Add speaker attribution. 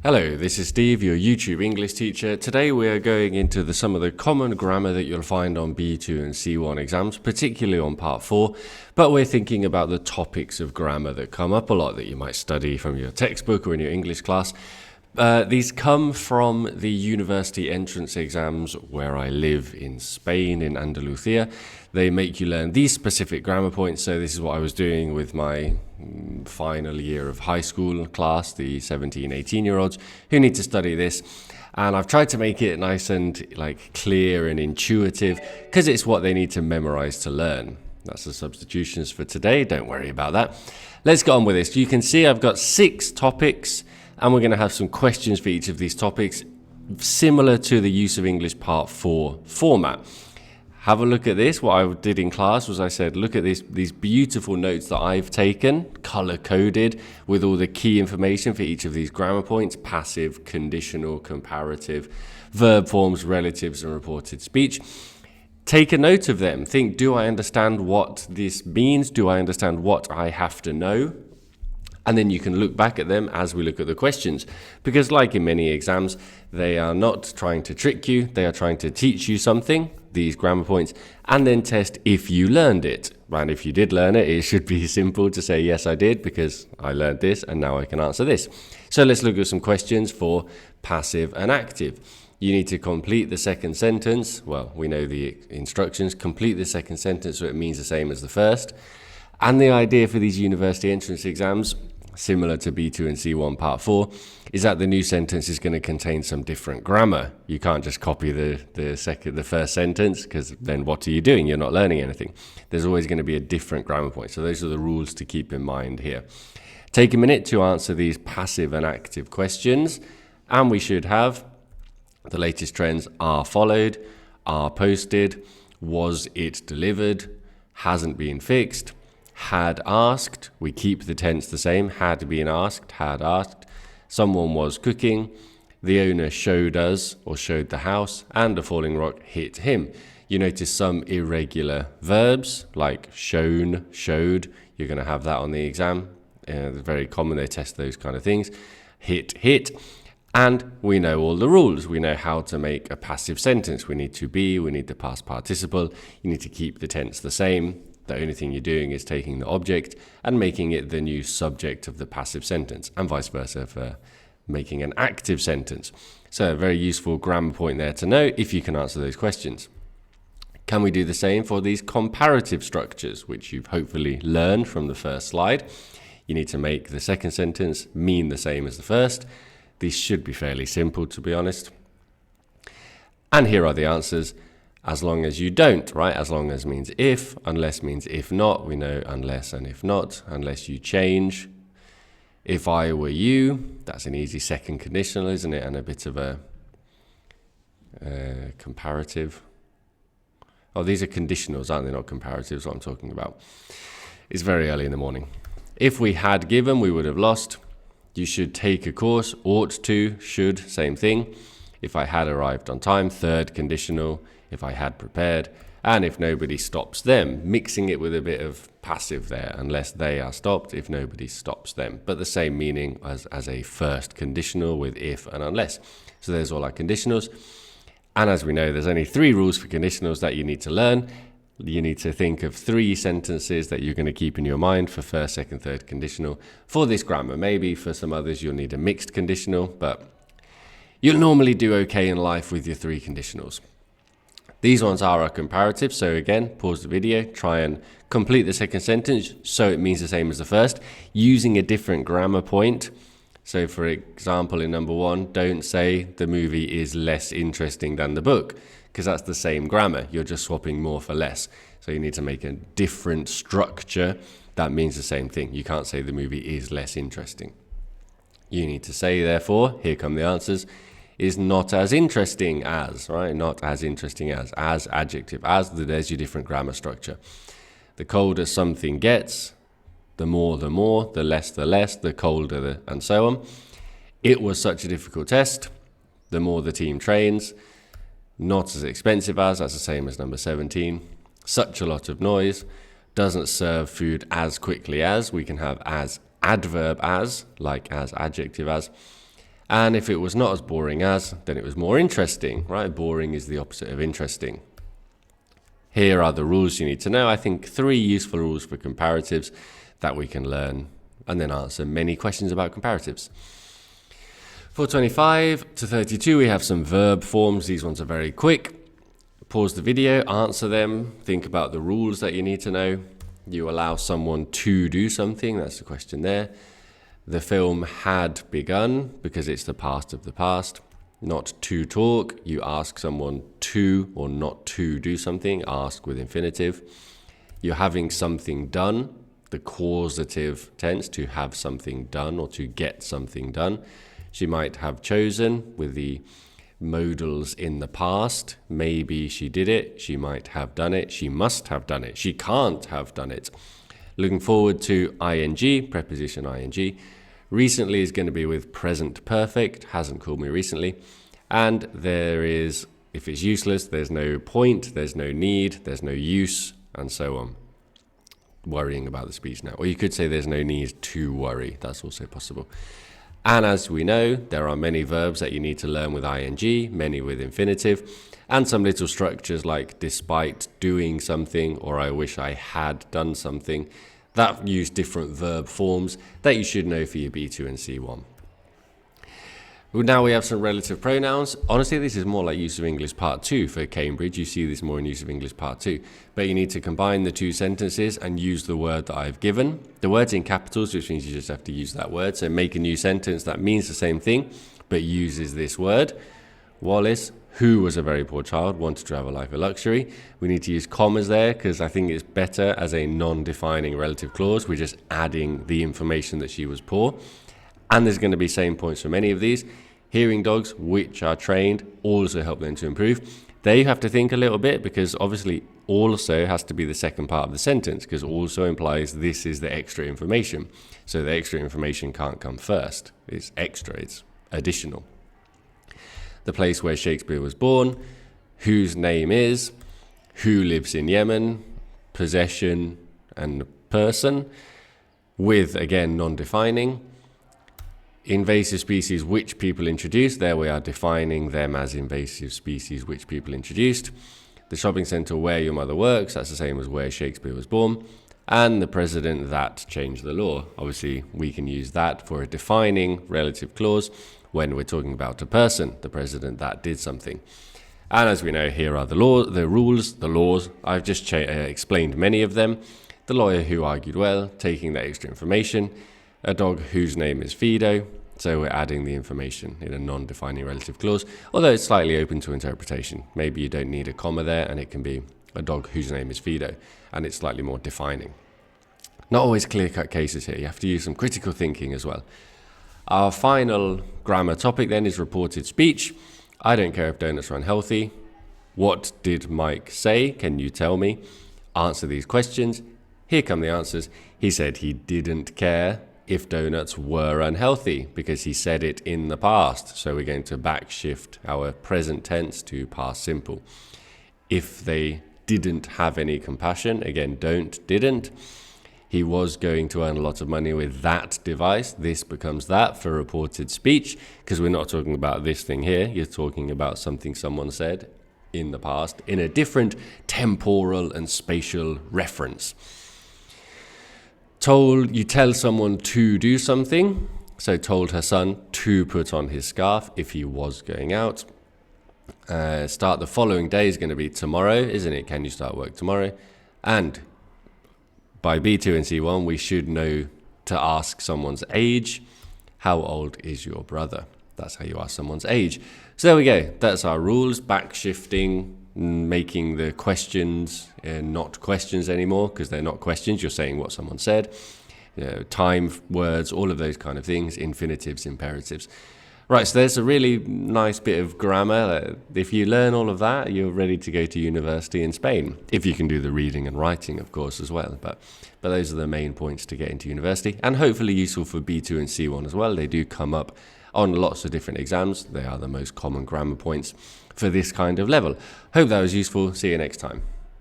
Speaker 1: Hello, this is Steve, your YouTube English teacher. Today we are going into some of the common grammar that you'll find on B2 and C1 exams, particularly on part 4, but we're thinking about the topics of grammar that come up a lot that you might study from your textbook or in your English class. These come from the university entrance exams where I live in Spain, in Andalusia. They make you learn these specific grammar points, so this is what I was doing with my final year of high school class, the 17, 18-year-olds who need to study this. And I've tried to make it nice and clear and intuitive because it's what they need to memorize to learn. That's the substitutions for today. Don't worry about that. Let's get on with this. You can see I've got 6 topics and we're going to have some questions for each of these topics, similar to the use of English Part 4 format. Have a look at this. What I did in class was I said, look at these beautiful notes that I've taken, color-coded, with all the key information for each of these grammar points: passive, conditional, comparative, verb forms, relatives, and reported speech. Take a note of them. Think, do I understand what this means? Do I understand what I have to know? And then you can look back at them as we look at the questions. Because like in many exams, they are not trying to trick you. They are trying to teach you something, these grammar points, and then test if you learned it. And if you did learn it, it should be simple to say, yes, I did, because I learned this, and now I can answer this. So let's look at some questions for passive and active. You need to complete the second sentence. Well, we know the instructions. Complete the second sentence so it means the same as the first. And the idea for these university entrance exams, similar to B2 and C1 Part 4, is that the new sentence is going to contain some different grammar. You can't just copy the first sentence, because then what are you doing? You're not learning anything. There's always going to be a different grammar point. So those are the rules to keep in mind here. Take a minute to answer these passive and active questions, and we should have the latest trends: are followed, are posted, was it delivered, hasn't been fixed, had asked. We keep the tense the same: had been asked, had asked. Someone was cooking, the owner showed us or showed the house, and a falling rock hit him. You notice some irregular verbs like shown, showed. You're going to have that on the exam. It's very common, they test those kind of things. Hit, hit. And we know all the rules. We know how to make a passive sentence. We need to be, we need the past participle. You need to keep the tense the same. The only thing you're doing is taking the object and making it the new subject of the passive sentence, and vice versa for making an active sentence. So a very useful grammar point there to know if you can answer those questions. Can we do the same for these comparative structures, which you've hopefully learned from the first slide? You need to make the second sentence mean the same as the first. These should be fairly simple, to be honest. And here are the answers. As long as you don't, right? As long as means if, unless means if not. We know unless and if not, unless you change. If I were you, that's an easy second conditional, isn't it? And a bit of a comparative. Oh, these are conditionals, aren't they? Not comparatives, what I'm talking about. It's very early in the morning. If we had given, we would have lost. You should take a course. Ought to, should, same thing. If I had arrived on time, third conditional. If I had prepared, and if nobody stops them, mixing it with a bit of passive there, unless they are stopped, if nobody stops them. But the same meaning as a first conditional with if and unless. So there's all our conditionals. And as we know, there's only 3 rules for conditionals that you need to learn. You need to think of 3 sentences that you're going to keep in your mind for first, second, third conditional for this grammar. Maybe for some others you'll need a mixed conditional, but you'll normally do okay in life with your 3 conditionals. These ones are our comparatives. So again, pause the video, try and complete the second sentence so it means the same as the first, using a different grammar point. So for example, in number 1, don't say the movie is less interesting than the book, because that's the same grammar. You're just swapping more for less. So you need to make a different structure that means the same thing. You can't say the movie is less interesting. You need to say, therefore, here come the answers, is not as interesting as, right? Not as interesting as adjective, as, there's your different grammar structure. The colder something gets, the more, the less, the colder, and so on. It was such a difficult test, the more the team trains. Not as expensive as, that's the same as number 17. Such a lot of noise, doesn't serve food as quickly as. We can have as adverb as, like as adjective as. And if it was not as boring as, then it was more interesting, right? Boring is the opposite of interesting. Here are the rules you need to know. I think 3 useful rules for comparatives that we can learn and then answer many questions about comparatives. For 25 to 32, we have some verb forms. These ones are very quick. Pause the video, answer them, think about the rules that you need to know. You allow someone to do something, that's the question there. The film had begun because it's the past of the past. Not to talk, you ask someone to or not to do something, ask with infinitive. You're having something done, the causative tense, to have something done or to get something done. She might have chosen with the modals in the past. Maybe she did it, she might have done it, she must have done it, she can't have done it. Looking forward to ing, preposition ing. Recently is going to be with present perfect, hasn't called me recently. And there is, if it's useless, there's no point, there's no need, there's no use, and so on. Worrying about the speech now. Or you could say there's no need to worry, that's also possible. And as we know, there are many verbs that you need to learn with ing, many with infinitive, and some little structures like despite doing something or I wish I had done something that use different verb forms that you should know for your B2 and C1. Now we have some relative pronouns. Honestly, this is more like use of English part 2 for Cambridge. You see this more in use of English part 2. But you need to combine the 2 sentences and use the word that I've given. The word's in capitals, which means you just have to use that word. So make a new sentence that means the same thing, but uses this word. Wallace, who was a very poor child, wanted to have a life of luxury. We need to use commas there because I think it's better as a non-defining relative clause. We're just adding the information that she was poor. And there's going to be same points for many of these. Hearing dogs, which are trained, also help them to improve. There you have to think a little bit because obviously also has to be the second part of the sentence because also implies this is the extra information. So the extra information can't come first. It's extra, it's additional. The place where Shakespeare was born, whose name is, who lives in Yemen, possession and person, with, again, non-defining. Invasive species which people introduced, there we are defining them as invasive species which people introduced. The shopping centre where your mother works, that's the same as where Shakespeare was born. And the president that changed the law. Obviously, we can use that for a defining relative clause when we're talking about a person, the president that did something. And as we know, here are the rules, the laws. I've just explained many of them. The lawyer who argued well, taking that extra information. A dog whose name is Fido. So we're adding the information in a non-defining relative clause, although it's slightly open to interpretation. Maybe you don't need a comma there and it can be a dog whose name is Fido, and it's slightly more defining. Not always clear-cut cases here. You have to use some critical thinking as well. Our final grammar topic then is reported speech. I don't care if donuts are unhealthy. What did Mike say? Can you tell me? Answer these questions. Here come the answers. He said he didn't care if donuts were unhealthy because he said it in the past. So we're going to backshift our present tense to past simple. If they didn't have any compassion, again, didn't. He was going to earn a lot of money with that device. This becomes that for reported speech because we're not talking about this thing here. You're talking about something someone said in the past in a different temporal and spatial reference. You tell someone to do something. So told her son to put on his scarf if he was going out. Start the following day is going to be tomorrow, isn't it? Can you start work tomorrow? And by B2 and C1, we should know to ask someone's age. How old is your brother? That's how you ask someone's age. So there we go. That's our rules. Backshifting, making the questions not questions anymore because they're not questions. You're saying what someone said. Time, words, all of those kind of things. Infinitives, imperatives. Right, so there's a really nice bit of grammar. If you learn all of that, you're ready to go to university in Spain. If you can do the reading and writing, of course, as well. But those are the main points to get into university, and hopefully useful for B2 and C1 as well. They do come up on lots of different exams. They are the most common grammar points for this kind of level. Hope that was useful. See you next time.